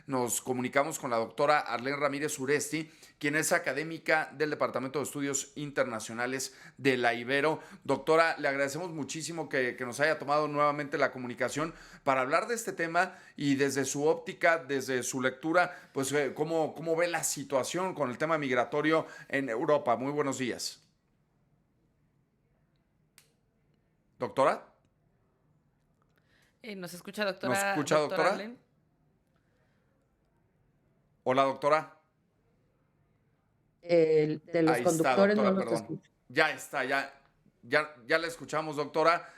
nos comunicamos con la doctora Arlene Ramírez Uresti, quien es académica del Departamento de Estudios Internacionales de la Ibero. Doctora, le agradecemos muchísimo que nos haya tomado nuevamente la comunicación para hablar de este tema y desde su óptica, desde su lectura, pues cómo ve la situación con el tema migratorio en Europa. Muy buenos días. ¿Doctora? ¿Nos escucha, ¿Nos doctora, escucha, doctora doctora? Arlen? Hola, doctora. De los Ahí está, conductores no doctora, los perdón. escucho. Ya está, ya la escuchamos, doctora.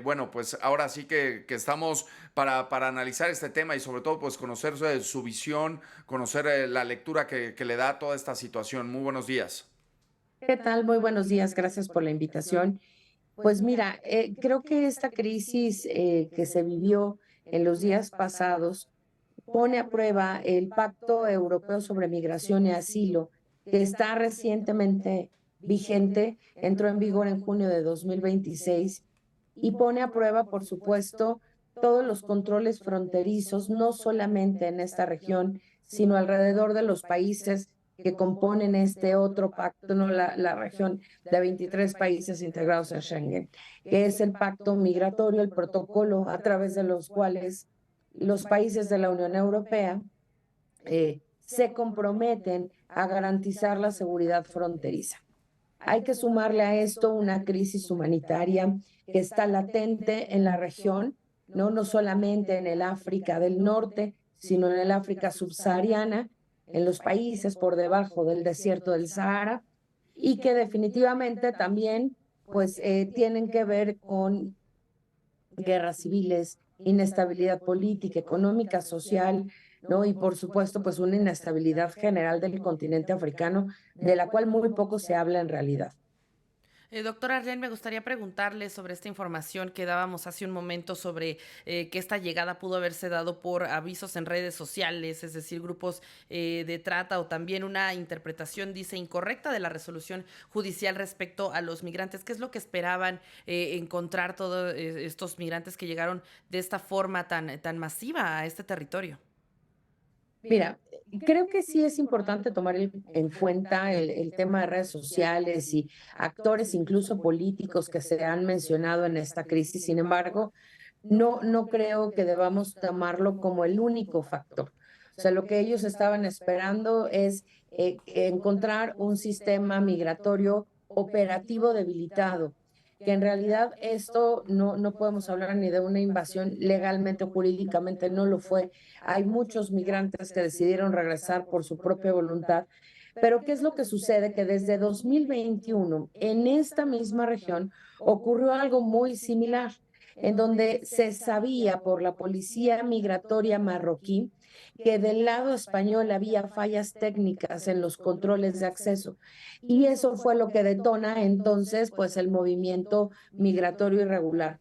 Bueno, pues ahora sí que estamos para analizar este tema y sobre todo pues conocer su visión, conocer la lectura que le da a toda esta situación. Muy buenos días. ¿Qué tal? Muy buenos días, gracias por la invitación. Pues mira, creo que esta crisis que se vivió en los días pasados pone a prueba el Pacto Europeo sobre Migración y Asilo, que está recientemente vigente, entró en vigor en junio de 2026 y pone a prueba, por supuesto, todos los controles fronterizos, no solamente en esta región, sino alrededor de los países que componen este otro pacto, no la región de 23 países integrados en Schengen, que es el pacto migratorio, el protocolo a través de los cuales los países de la Unión Europea se comprometen a garantizar la seguridad fronteriza. Hay que sumarle a esto una crisis humanitaria que está latente en la región, no solamente en el África del Norte, sino en el África subsahariana, en los países por debajo del desierto del Sahara, y que definitivamente también pues, tienen que ver con guerras civiles, inestabilidad política, económica, social, ¿no? Y por supuesto, pues una inestabilidad general del continente africano, de la cual muy poco se habla en realidad. Doctora Arlen, me gustaría preguntarle sobre esta información que dábamos hace un momento sobre que esta llegada pudo haberse dado por avisos en redes sociales, es decir, grupos de trata o también una interpretación, dice, incorrecta de la resolución judicial respecto a los migrantes. ¿Qué es lo que esperaban encontrar todos estos migrantes que llegaron de esta forma tan masiva a este territorio? Mira, creo que sí es importante tomar en cuenta el tema de redes sociales y actores, incluso políticos, que se han mencionado en esta crisis. Sin embargo, no creo que debamos tomarlo como el único factor. O sea, lo que ellos estaban esperando es encontrar un sistema migratorio operativo debilitado, que en realidad esto no podemos hablar ni de una invasión legalmente o jurídicamente, no lo fue. Hay muchos migrantes que decidieron regresar por su propia voluntad. Pero ¿qué es lo que sucede? Que desde 2021 en esta misma región ocurrió algo muy similar, en donde se sabía por la policía migratoria marroquí que del lado español había fallas técnicas en los controles de acceso. Y eso fue lo que detona entonces pues el movimiento migratorio irregular.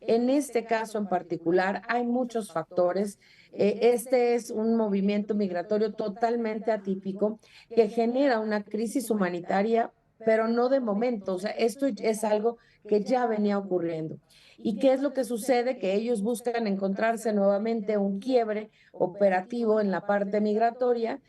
En este caso en particular hay muchos factores. Este es un movimiento migratorio totalmente atípico que genera una crisis humanitaria, pero no de momento. O sea, esto es algo que ya venía ocurriendo. ¿Y qué es lo que sucede? Que ellos buscan encontrarse nuevamente un quiebre operativo en la parte migratoria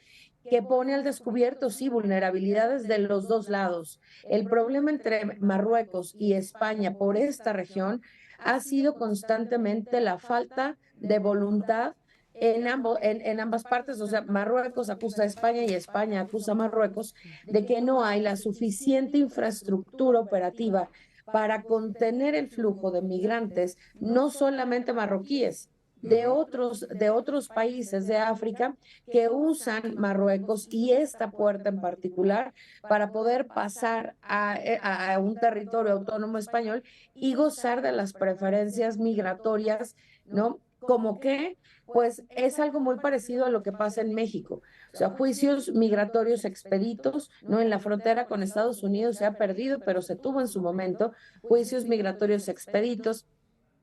que pone al descubierto, sí, vulnerabilidades de los dos lados. El problema entre Marruecos y España por esta región ha sido constantemente la falta de voluntad en ambas partes. O sea, Marruecos acusa a España y España acusa a Marruecos de que no hay la suficiente infraestructura operativa para contener el flujo de migrantes, no solamente marroquíes, de otros países de África que usan Marruecos y esta puerta en particular para poder pasar a un territorio autónomo español y gozar de las preferencias migratorias, ¿no? Como que, pues es algo muy parecido a lo que pasa en México. O sea, juicios migratorios expeditos, ¿no? En la frontera con Estados Unidos se ha perdido, pero se tuvo en su momento juicios migratorios expeditos,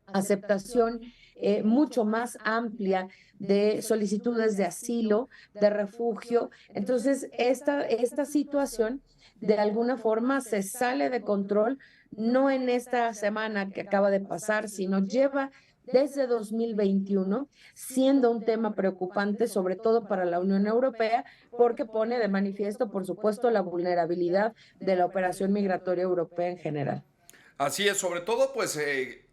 aceptación mucho más amplia de solicitudes de asilo, de refugio. Entonces, esta situación de alguna forma se sale de control, no en esta semana que acaba de pasar, sino lleva desde 2021, siendo un tema preocupante, sobre todo para la Unión Europea, porque pone de manifiesto, por supuesto, la vulnerabilidad de la operación migratoria europea en general. Así es, sobre todo, pues,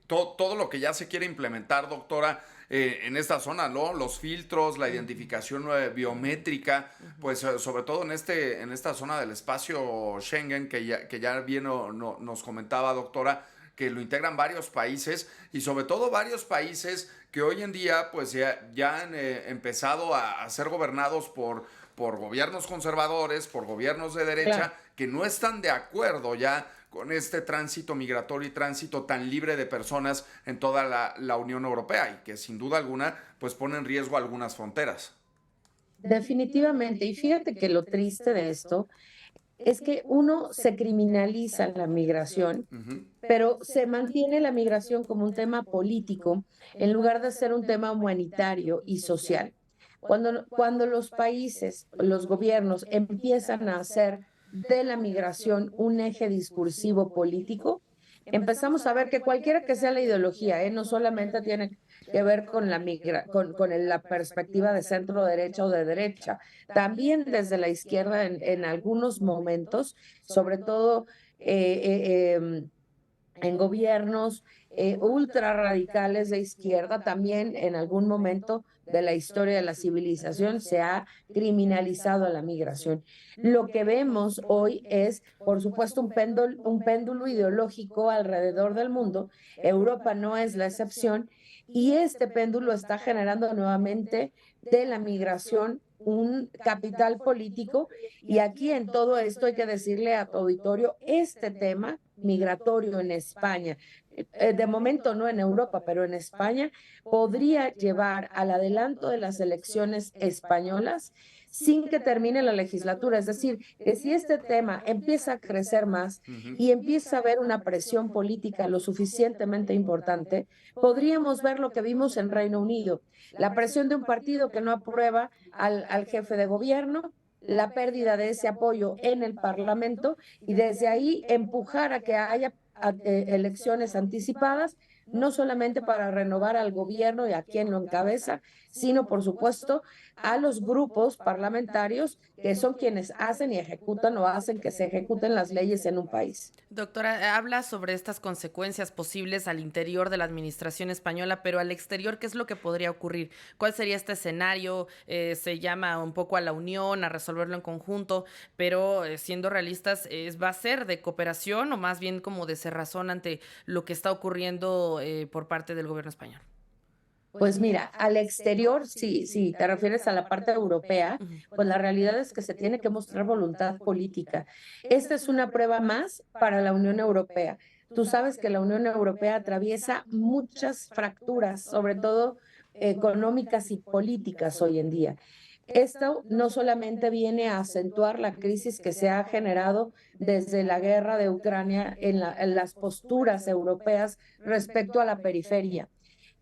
todo lo que ya se quiere implementar, doctora, en esta zona, ¿no? Los filtros, la identificación biométrica, pues, sobre todo en esta zona del espacio Schengen, que ya bien nos comentaba, doctora, que lo integran varios países y sobre todo varios países que hoy en día, pues, ya han empezado a ser gobernados por gobiernos conservadores, por gobiernos de derecha, Claro. que no están de acuerdo ya con este tránsito migratorio y tránsito tan libre de personas en toda la Unión Europea y que sin duda alguna pues pone en riesgo algunas fronteras. Definitivamente. Y fíjate que lo triste de esto es que uno se criminaliza la migración, Ujú. pero se mantiene la migración como un tema político en lugar de ser un tema humanitario y social. Cuando los países, los gobiernos empiezan a hacer de la migración un eje discursivo político, empezamos a ver que cualquiera que sea la ideología, no solamente tiene que ver con la perspectiva de centro derecha o de derecha, también desde la izquierda en algunos momentos, sobre todo en gobiernos ultra radicales de izquierda, también en algún momento de la historia de la civilización se ha criminalizado a la migración. Lo que vemos hoy es, por supuesto, un péndulo ideológico alrededor del mundo. Europa no es la excepción y este péndulo está generando nuevamente de la migración un capital político y aquí en todo esto hay que decirle a tu auditorio, este tema migratorio en España, de momento no en Europa, pero en España, podría llevar al adelanto de las elecciones españolas sin que termine la legislatura. Es decir, que si este tema empieza a crecer más Ujú. y empieza a haber una presión política lo suficientemente importante, podríamos ver lo que vimos en Reino Unido, la presión de un partido que no aprueba al jefe de gobierno, la pérdida de ese apoyo en el Parlamento y desde ahí empujar a que haya elecciones anticipadas, no solamente para renovar al gobierno y a quien lo encabeza, sino por supuesto a los grupos parlamentarios que son quienes hacen y ejecutan o hacen que se ejecuten las leyes en un país. Doctora, habla sobre estas consecuencias posibles al interior de la administración española, pero al exterior, ¿qué es lo que podría ocurrir? ¿Cuál sería este escenario? Se llama un poco a la unión, a resolverlo en conjunto, pero siendo realistas, ¿va a ser de cooperación o más bien como de cerrazón ante lo que está ocurriendo por parte del gobierno español? Pues mira, al exterior, si te refieres a la parte europea, Ujú. pues la realidad es que se tiene que mostrar voluntad política. Esta es una prueba más para la Unión Europea. Tú sabes que la Unión Europea atraviesa muchas fracturas, sobre todo económicas y políticas hoy en día. Esto no solamente viene a acentuar la crisis que se ha generado desde la guerra de Ucrania en las posturas europeas respecto a la periferia,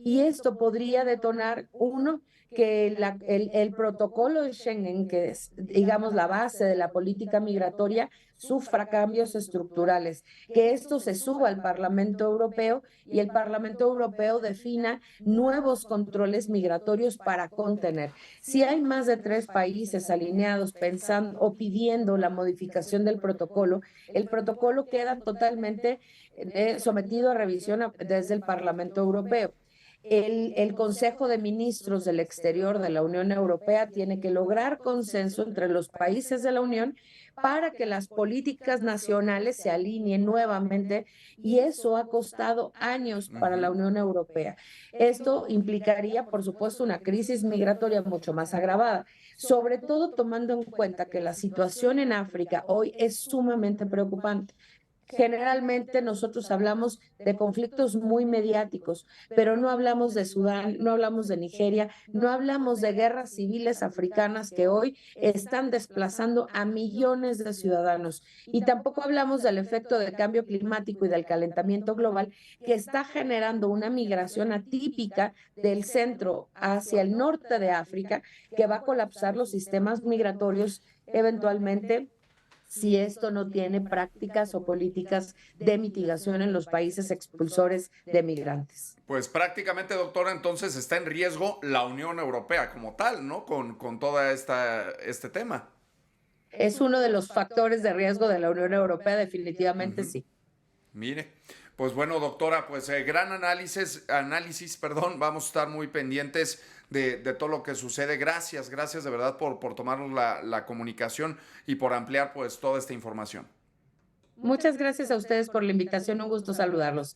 y esto podría detonar, uno, que el protocolo de Schengen, que es, digamos, la base de la política migratoria, sufra cambios estructurales, que esto se suba al Parlamento Europeo y el Parlamento Europeo defina nuevos controles migratorios para contener. Si hay más de 3 países alineados pensando o pidiendo la modificación del protocolo, el protocolo queda totalmente sometido a revisión desde el Parlamento Europeo. El Consejo de Ministros del Exterior de la Unión Europea tiene que lograr consenso entre los países de la Unión para que las políticas nacionales se alineen nuevamente y eso ha costado años para la Ujú. Unión Europea. Esto implicaría, por supuesto, una crisis migratoria mucho más agravada, sobre todo tomando en cuenta que la situación en África hoy es sumamente preocupante. Generalmente nosotros hablamos de conflictos muy mediáticos, pero no hablamos de Sudán, no hablamos de Nigeria, no hablamos de guerras civiles africanas que hoy están desplazando a millones de ciudadanos. Y tampoco hablamos del efecto del cambio climático y del calentamiento global que está generando una migración atípica del centro hacia el norte de África que va a colapsar los sistemas migratorios eventualmente si esto no tiene prácticas o políticas de mitigación en los países expulsores de migrantes. Pues prácticamente, doctora, entonces está en riesgo la Unión Europea como tal, ¿no? Con toda este tema. Es uno de los factores de riesgo de la Unión Europea, definitivamente sí. Mire, pues bueno, doctora, pues gran análisis, perdón, vamos a estar muy pendientes de todo lo que sucede. Gracias de verdad por tomarnos la comunicación y por ampliar pues toda esta información. Muchas gracias a ustedes por la invitación, un gusto saludarlos.